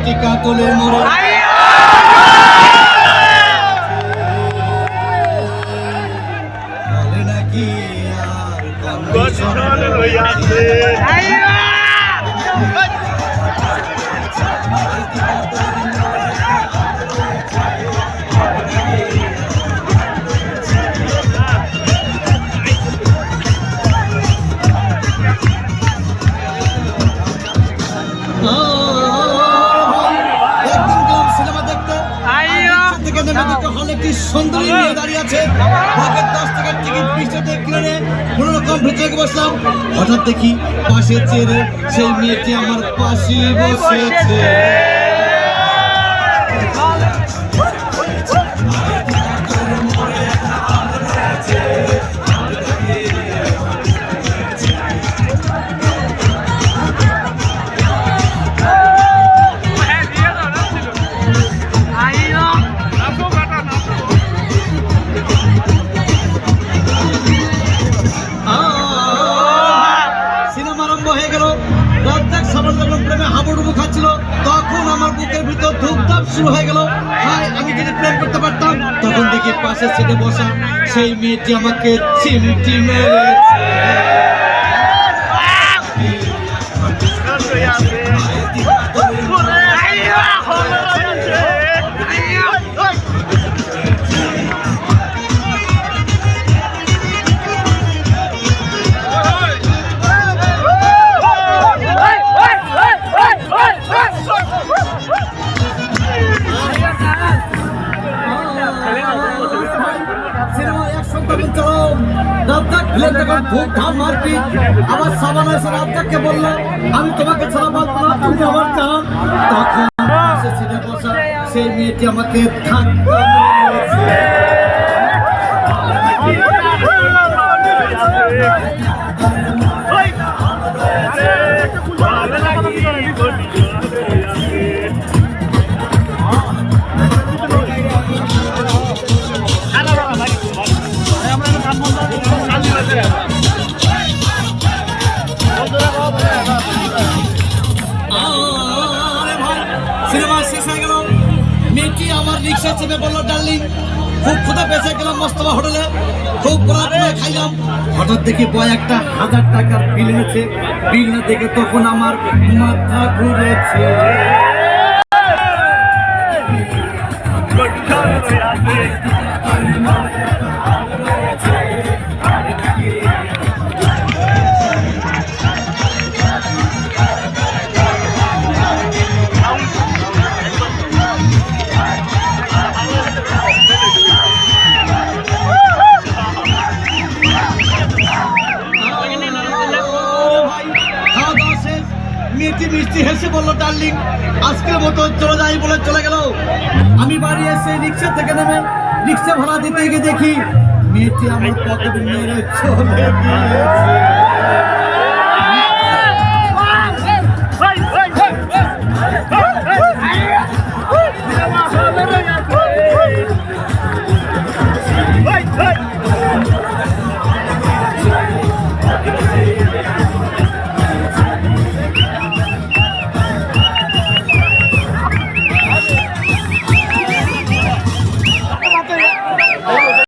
টিকা তোলে মোরে বলে নাকি আর কন্ডিশন হইয়াছে সুন্দরী মেয়ে দাঁড়িয়ে আছে পকেট 10 টাকার টিকিট 20 টাকা কিনে কোনো রকম ভিতরে বসলাম হঠাৎ দেখি পাশে চেয়ারে সেই মেয়েটি আমার পাশে বসেছে তখন আমার বুকের ভিতর ধূপধাপ শুরু হয়ে গেল হাই আমি যদি প্রেম করতে পারতাম তখন দেখি পাশে সিটে বসা সেই মেয়েটি আমাকে চিমটি মেরেছে আমার সাবান এসে রাজ্জাককে বললো আমি তোমাকে ছাড়া বাঁচবো না তুমি আমার চান তখন বসা সেই মেয়েটি আমাকে ধাক্কা মেরেছে সিনেমা শেষ হয়ে গেল মেয়েটি আমার রিক্সা চেপে বললো ডার্লিং খুব ক্ষুধা পেয়েছে গেলাম মস্তফা হোটেলে খুব বড় খাইলাম হঠাৎ দেখি বয় একটা 1000 টাকার বিল এনেছে বিল না দেখে তখন আমার মাথা ঘুরেছে মিষ্টি হেসে বললো ডার্লিং আজকের মতো চলে যাই বলে চলে গেল আমি বাড়ি এসে রিক্সা থেকে নেমে রিক্সা ভাড়া দিতে গিয়ে দেখি মেয়েটি আমার পকেট মেরে চলে গিয়েছে